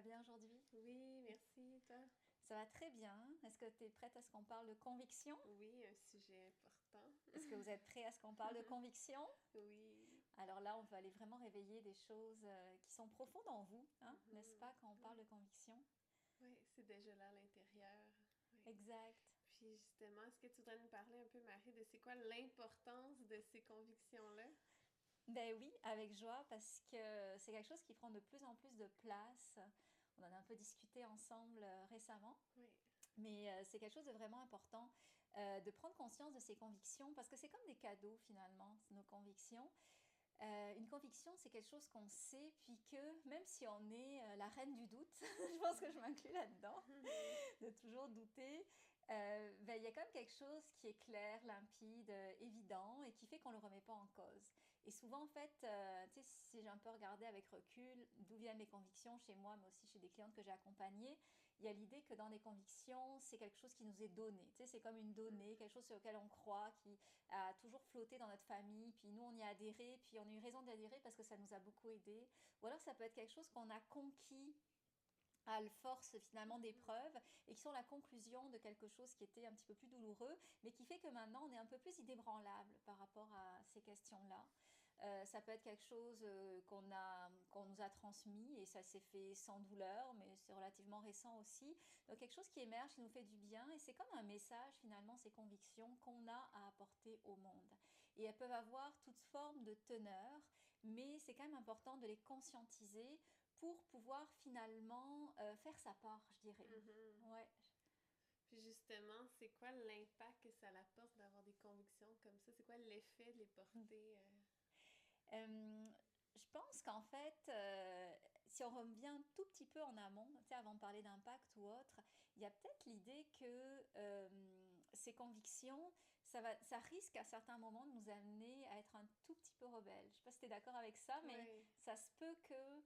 vas bien aujourd'hui? Oui, merci, toi. Ça va très bien. Est-ce que tu es prête à ce qu'on parle de conviction? Oui, un sujet important. Est-ce que vous êtes prêts à ce qu'on parle de conviction? Oui. Alors là, on va aller vraiment réveiller des choses qui sont profondes en vous, hein, n'est-ce Mhm. pas, quand on parle de conviction? Oui, c'est déjà là à l'intérieur. Oui. Exact. Puis justement, est-ce que tu voudrais nous parler un peu, Marie, de c'est quoi l'importance de ces convictions-là? Ben oui, avec joie, parce que c'est quelque chose qui prend de plus en plus de place. On en a un peu discuté ensemble récemment. Oui. Mais c'est quelque chose de vraiment important de prendre conscience de ses convictions parce que c'est comme des cadeaux finalement, nos convictions. Une conviction, c'est quelque chose qu'on sait, puis que même si on est la reine du doute, je pense que je m'inclus là-dedans, de toujours douter, ben, il y a quand même quelque chose qui est clair, limpide, évident, et qui fait qu'on ne le remet pas en cause. Et souvent, en fait, tu sais, si j'ai un peu regardé avec recul d'où viennent mes convictions chez moi, mais aussi chez des clientes que j'ai accompagnées, il y a l'idée que dans les convictions, c'est quelque chose qui nous est donné. Tu sais, c'est comme une donnée, quelque chose sur lequel on croit, qui a toujours flotté dans notre famille, puis nous, on y a adhéré, puis on a eu raison d'y adhérer parce que ça nous a beaucoup aidé. Ou alors, ça peut être quelque chose qu'on a conquis à la force finalement d'épreuves et qui sont la conclusion de quelque chose qui était un petit peu plus douloureux, mais qui fait que maintenant on est un peu plus inébranlable par rapport à ces questions-là. Ça peut être quelque chose qu'on nous a transmis et ça s'est fait sans douleur, mais c'est relativement récent aussi. Donc quelque chose qui émerge, qui nous fait du bien et c'est comme un message finalement, ces convictions qu'on a à apporter au monde. Et elles peuvent avoir toute forme de teneur, mais c'est quand même important de les conscientiser pour pouvoir finalement faire sa part, je dirais. Mhm. Ouais. Puis justement, c'est quoi l'impact que ça apporte d'avoir des convictions comme ça? C'est quoi l'effet de les porter? Euh, je pense qu'en fait, si on revient un tout petit peu en amont, tu sais, avant de parler d'impact ou autre, il y a peut-être l'idée que ces convictions, ça risque à certains moments de nous amener à être un tout petit peu rebelle. Je ne sais pas si tu es d'accord avec ça, mais Oui. ça se peut que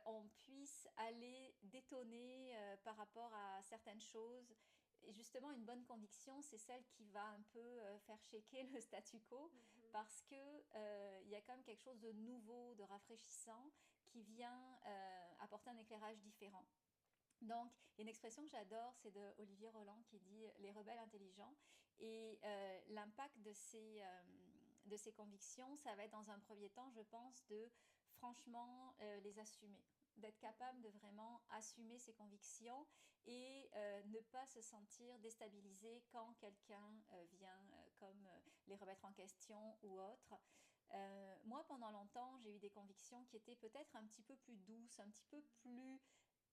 on puisse aller détonner par rapport à certaines choses. Et justement, une bonne conviction, c'est celle qui va un peu faire shaker le statu quo, Mhm. parce que il y a quand même quelque chose de nouveau, de rafraîchissant, qui vient apporter un éclairage différent. Donc, il y a une expression que j'adore, c'est de Olivier Roland qui dit les rebelles intelligents. Et l'impact de ces convictions, ça va être dans un premier temps, je pense, de franchement les assumer. D'être capable de vraiment assumer ses convictions et ne pas se sentir déstabilisé quand quelqu'un vient comme les remettre en question ou autre. Moi, pendant longtemps, j'ai eu des convictions qui étaient peut-être un petit peu plus douces, un petit peu plus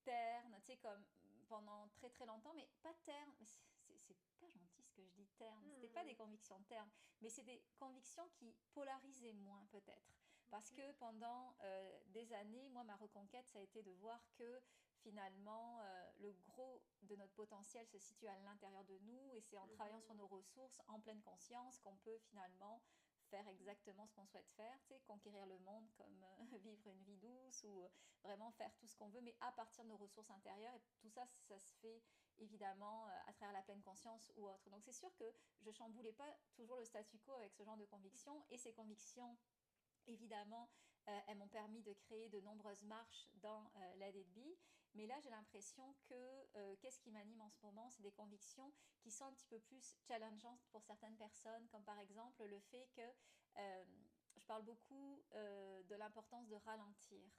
terne, tu sais, comme pendant très très longtemps, mais pas terne, c'est pas gentil ce que je dis terne, c'était pas des Hmm. convictions ternes, mais c'est des convictions qui polarisaient moins peut-être. Parce Ok. que pendant des années, moi, ma reconquête, ça a été de voir que finalement, le gros de notre potentiel se situe à l'intérieur de nous et c'est en travaillant sur nos Mhm. ressources, en pleine conscience, qu'on peut finalement faire exactement ce qu'on souhaite faire, tu sais, conquérir le monde comme vivre une vie douce ou vraiment faire tout ce qu'on veut, mais à partir de nos ressources intérieures. Et tout ça, ça se fait évidemment à travers la pleine conscience ou autre. Donc c'est sûr que je chamboulais pas toujours le statu quo avec ce genre de convictions. Et ces convictions, évidemment, elles m'ont permis de créer de nombreuses marches dans Let It Be. Mais là, j'ai l'impression que qu'est-ce qui m'anime en ce moment, c'est des convictions qui sont un petit peu plus challengeantes pour certaines personnes, comme par exemple le fait que euh, je parle beaucoup de l'importance de ralentir.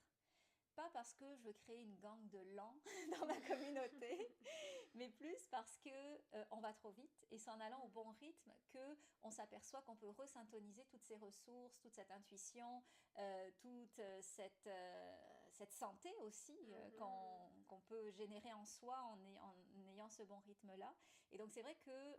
Pas parce que je veux créer une gang de lents dans ma communauté, mais plus parce que on va trop vite et c'est en allant au bon rythme que on s'aperçoit qu'on peut resyntoniser toutes ces ressources, toute cette intuition, toute cette santé aussi Mhm. qu'on peut générer en soi en ayant ce bon rythme-là. Et donc c'est vrai que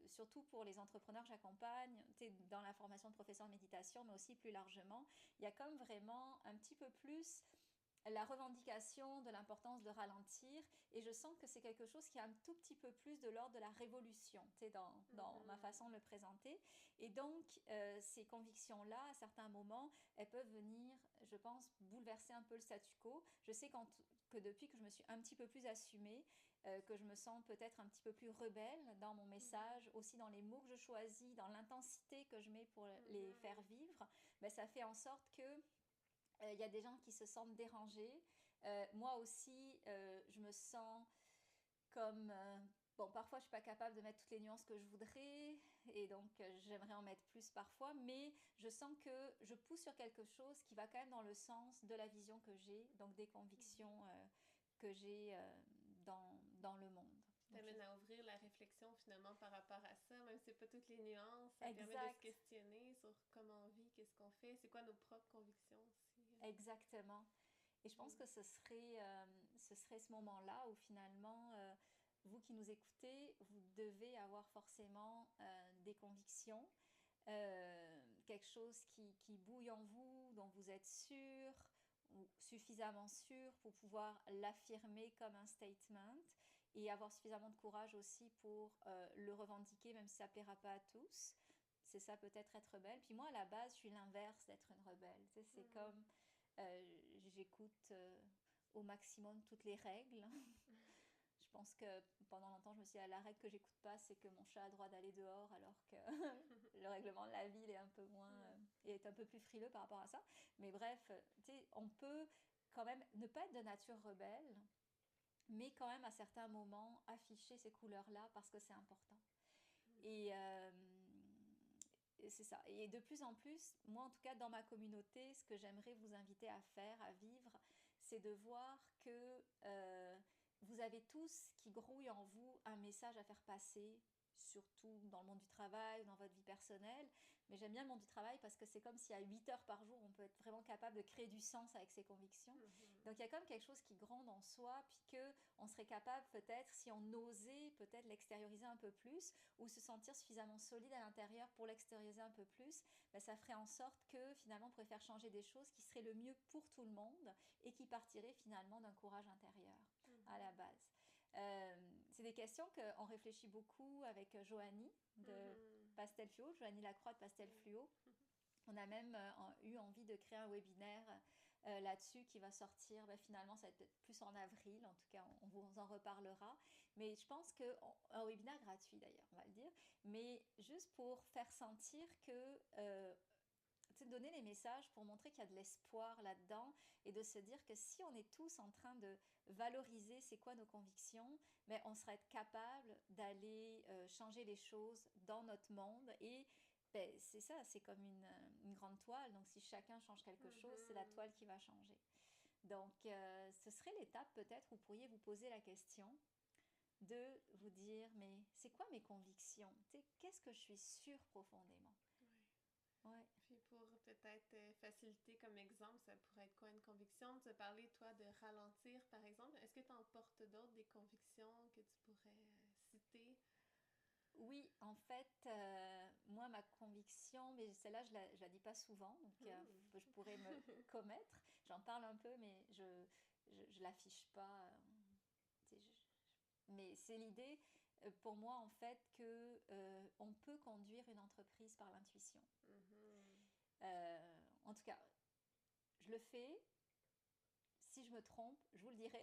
surtout pour les entrepreneurs que j'accompagne, dans la formation de professeur de méditation, mais aussi plus largement, il y a comme vraiment un petit peu plus la revendication de l'importance de ralentir et je sens que c'est quelque chose qui a un tout petit peu plus de l'ordre de la révolution dans ma façon Mhm. de le présenter et donc ces convictions là à certains moments elles peuvent venir je pense bouleverser un peu le statu quo. Je sais que depuis que je me suis un petit peu plus assumée que je me sens peut-être un petit peu plus rebelle dans mon message, aussi dans les mots que je choisis, dans l'intensité que je mets pour les faire Mhm. vivre, ben, ça fait en sorte que il y a des gens qui se sentent dérangés, Moi aussi, je me sens comme... bon, parfois, je suis pas capable de mettre toutes les nuances que je voudrais, et donc j'aimerais en mettre plus parfois, mais je sens que je pousse sur quelque chose qui va quand même dans le sens de la vision que j'ai, donc des convictions que j'ai dans le monde. Qui Donc, t'amène à ouvrir la réflexion finalement par rapport à ça, même si c'est pas toutes les nuances, ça permet de se exact, questionner sur comment on vit, qu'est-ce qu'on fait, c'est quoi nos propres convictions aussi. exactement. Et je pense Mm. que ce serait ce moment-là où finalement, vous qui nous écoutez, vous devez avoir forcément des convictions, quelque chose qui bouille en vous, dont vous êtes sûr ou suffisamment sûr pour pouvoir l'affirmer comme un statement et avoir suffisamment de courage aussi pour le revendiquer, même si ça ne plaira pas à tous. C'est ça peut-être être rebelle. Puis moi, à la base, je suis l'inverse d'être une rebelle. Tu sais, c'est Mm. comme j'écoute au maximum toutes les règles. Je pense que pendant longtemps, je me suis dit, la règle que j'écoute pas, c'est que mon chat a le droit d'aller dehors, alors que le règlement de la ville est un peu moins, Mm. est un peu plus frileux par rapport à ça. Mais bref, tu sais, on peut quand même ne pas être de nature rebelle, mais quand même à certains moments afficher ces couleurs-là parce que c'est important. Et, euh, et c'est ça. Et de plus en plus, moi en tout cas dans ma communauté, ce que j'aimerais vous inviter à faire, à vivre, c'est de voir que vous avez tous qui grouille en vous un message à faire passer, surtout dans le monde du travail, dans votre vie personnelle. Mais j'aime bien le monde du travail parce que c'est comme si à 8 heures par jour, on peut être vraiment capable de créer du sens avec ses convictions. Mhm. Donc il y a comme quelque chose qui gronde en soi, puis que on serait capable peut-être, si on osait peut-être l'extérioriser un peu plus, ou se sentir suffisamment solide à l'intérieur pour l'extérioriser un peu plus, ben, ça ferait en sorte que finalement on pourrait faire changer des choses qui seraient le mieux pour tout le monde et qui partiraient finalement d'un courage intérieur à la Mhm. base. C'est des questions qu'on réfléchit beaucoup avec Joanie de Mhm. Pastel Fluo, Joanie Lacroix de Pastel Oui. Fluo. On a même eu envie de créer un webinaire là-dessus qui va sortir, ben, finalement ça va être peut-être plus en avril, en tout cas on vous en reparlera, mais je pense qu'un webinaire gratuit d'ailleurs, on va le dire, mais juste pour faire sentir que donner les messages pour montrer qu'il y a de l'espoir là-dedans et de se dire que si on est tous en train de valoriser c'est quoi nos convictions, mais on sera capable d'aller changer les choses dans notre monde et ben, c'est ça, c'est comme une grande toile. Donc si chacun change quelque chose, c'est la Mhm. toile qui va changer. Donc ce serait l'étape peut-être où vous pourriez vous poser la question de vous dire mais c'est quoi mes convictions? Qu'est-ce que je suis sûre profondément? Ouais. Ouais. Puis pour peut-être faciliter comme exemple, ça pourrait être quoi une conviction? Tu as parlé, toi, de ralentir, par exemple. Est-ce que tu en portes d'autres, des convictions que tu pourrais citer? Oui, en fait, moi, ma conviction, mais celle-là, je la dis pas souvent, donc Hmm. je pourrais me commettre. J'en parle un peu, mais je l'affiche pas. Mais c'est l'idée, pour moi, en fait, que on peut conduire une entreprise par l'intuition. Mhm. En tout cas, je le fais. Si je me trompe, je vous le dirai.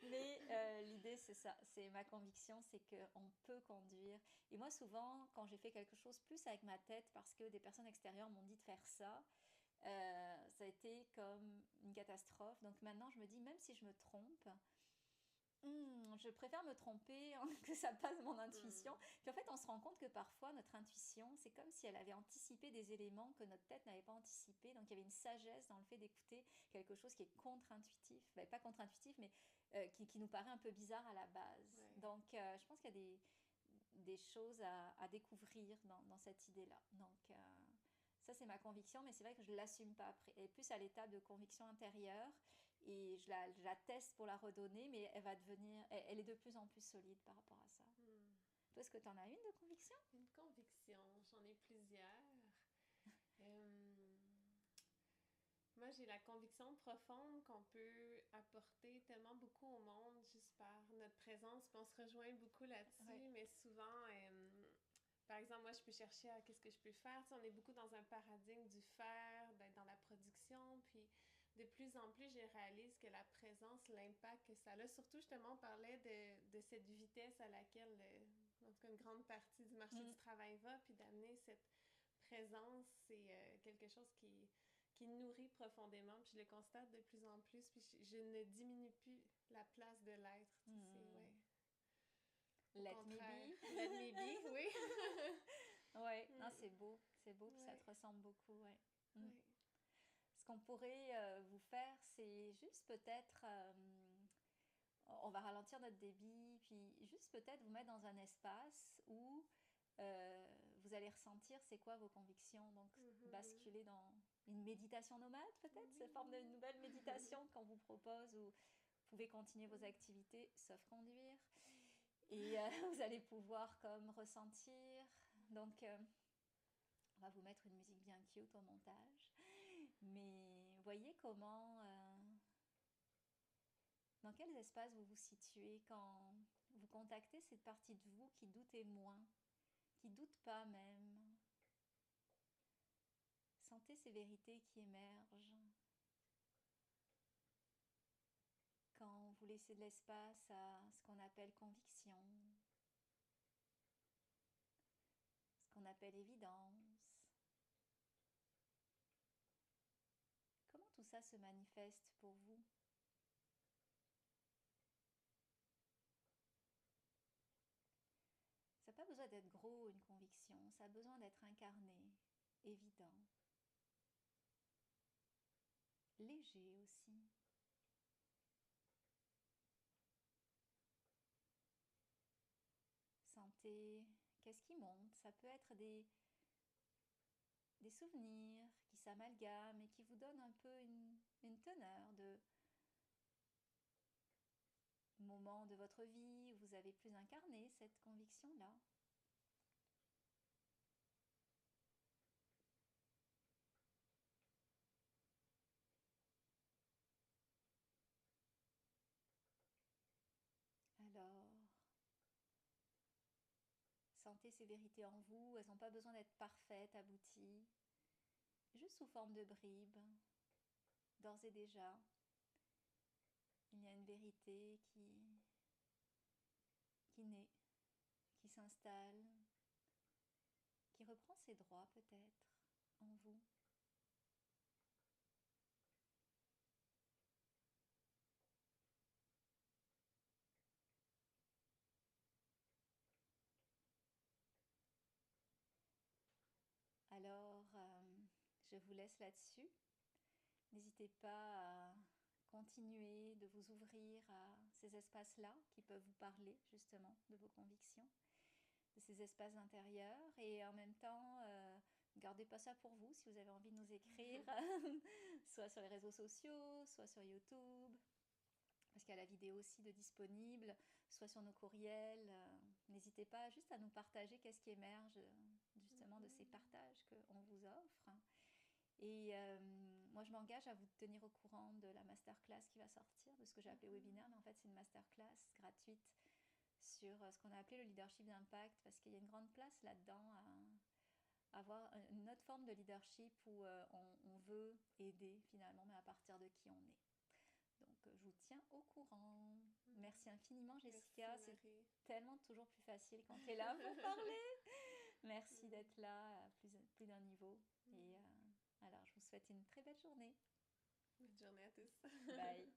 Mais l'idée, c'est ça. C'est ma conviction, c'est qu'on peut conduire. Et moi, souvent, quand j'ai fait quelque chose plus avec ma tête, parce que des personnes extérieures m'ont dit de faire ça, ça a été comme une catastrophe. Donc maintenant, je me dis, même si je me trompe, je préfère me tromper que ça passe mon intuition. Hmm. Puis en fait, on se rend compte que parfois, notre intuition, c'est comme si elle avait anticipé des éléments que notre tête n'avait pas anticipés. Donc il y avait une sagesse dans le fait d'écouter quelque chose qui est contre-intuitif. Ben, pas contre-intuitif, mais qui nous paraît un peu bizarre à la base. Ouais. Donc je pense qu'il y a des choses à découvrir dans cette idée-là. Donc ça, c'est ma conviction, mais c'est vrai que je ne l'assume pas après. Elle est plus à l'étape de conviction intérieure et je la teste pour la redonner, mais elle va devenir, elle est de plus en plus solide par rapport à ça. Hmm. Toi, est-ce que tu en as une de conviction? Une conviction, j'en ai plusieurs. Euh, Moi, j'ai la conviction profonde qu'on peut apporter tellement beaucoup au monde juste par notre présence, puis on se rejoint beaucoup Oui. là-dessus, mais souvent, par exemple, moi, je peux chercher à qu'est-ce que je peux faire. Tu sais, on est beaucoup dans un paradigme du faire, d'être dans la production, puis de plus en plus, je réalise que la présence, l'impact que ça a, surtout justement, on parlait de cette vitesse à laquelle, en tout cas, une grande partie du marché du Mm. travail va, puis d'amener cette présence, c'est quelque chose qui nourrit profondément, puis je le constate de plus en plus, puis je ne diminue plus la place de l'être, tu sais, ouais. Au Let me contraire. be. Let me be, oui. Ouais, non, c'est beau, puis ça Ouais, te ressemble beaucoup, ouais. Mm. ouais. Ce qu'on pourrait vous faire, c'est juste peut-être, on va ralentir notre débit, puis juste peut-être vous mettre dans un espace où vous allez ressentir c'est quoi vos convictions, donc basculer dans une méditation nomade peut-être, c'est forme de nouvelle méditation qu'on vous propose où vous pouvez continuer vos activités sauf conduire et vous allez pouvoir comme ressentir. Donc on va vous mettre une musique bien cute au montage, mais voyez comment dans quels espaces vous vous situez quand vous contactez cette partie de vous qui doute moins, qui doute pas même. Sentez ces vérités qui émergent quand vous laissez de l'espace à ce qu'on appelle conviction, ce qu'on appelle évidence. Comment tout ça se manifeste pour vous? Ça n'a pas besoin d'être gros, une conviction, ça a besoin d'être incarné, évident, léger aussi. Sentez qu'est-ce qui monte. Ça peut être des souvenirs qui s'amalgament et qui vous donnent un peu une teneur de moment de votre vie où vous avez plus incarné cette conviction-là. Alors, sentez ces vérités en vous, elles n'ont pas besoin d'être parfaites, abouties, juste sous forme de bribes. D'ores et déjà, il y a une vérité qui naît, qui s'installe, qui reprend ses droits peut-être en vous. Alors, je vous laisse là-dessus. N'hésitez pas à continuer de vous ouvrir à ces espaces-là qui peuvent vous parler justement de vos convictions, de ces espaces intérieurs. Et en même temps, ne gardez pas ça pour vous si vous avez envie de nous écrire, soit sur les réseaux sociaux, soit sur YouTube, parce qu'il y a la vidéo aussi de disponible, soit sur nos courriels. N'hésitez pas juste à nous partager qu'est-ce qui émerge justement de ces partages qu'on vous offre. Et moi, je m'engage à vous tenir au courant de la masterclass qui va sortir, de ce que j'ai appelé webinaire, mais en fait, c'est une masterclass gratuite sur ce qu'on a appelé le leadership d'impact, parce qu'il y a une grande place là-dedans à avoir une autre forme de leadership où on veut aider finalement, mais à partir de qui on est. Donc, je vous tiens au courant. Merci infiniment, Jessica. Merci, c'est tellement toujours plus facile quand tu es là pour parler. Merci d'être là à plus d'un niveau. Et alors, je vous souhaite une très belle journée. Bonne journée à tous. Bye.